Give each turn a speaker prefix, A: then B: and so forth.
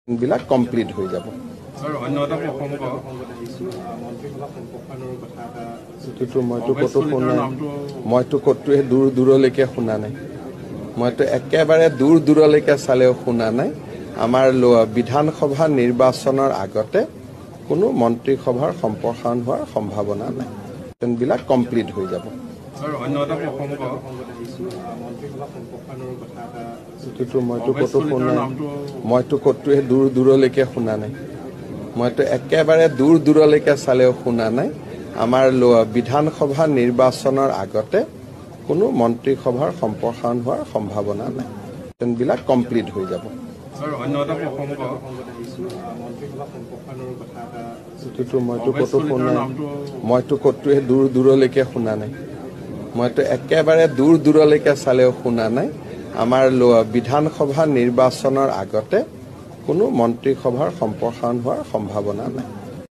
A: বিলাক কমপ্লিট হৈ যাব। মইতো কতোৱে দূৰ দূৰলৈকে শুনা নাই। মইতো একেবাৰে দূৰ দূৰলৈকে চালেও শুনা নাই। আমাৰ বিধানসভা নিৰ্বাচনৰ আগতে কোনো মন্ত্ৰীসভাৰ সম্প্ৰসাৰণ হোৱাৰ সম্ভাৱনা নাই। বিলাক কমপ্লিট হৈ যাব। মইতো কতোৱে দূৰ দূৰলৈকে শুনা নাই। মইতো একেবাৰে দূৰ দূৰলৈকে চালেও শুনা নাই। আমাৰ বিধানসভা নিৰ্বাচনৰ আগতে কোনো মন্ত্ৰীসভাৰ সম্প্ৰসাৰণ হোৱাৰ সম্ভাৱনা নাই। বিলাক কমপ্লিট হৈ যাব। মইতো কতোৱে দূৰ দূৰলৈকে শুনা নাই। মইতো একেবাৰে দূৰ দূৰলৈকে চালেও শুনা নাই। আমাৰ বিধানসভা নিৰ্বাচনৰ আগতে কোনো মন্ত্ৰীসভাৰ সম্প্ৰসাৰণ হোৱাৰ সম্ভাৱনা নাই।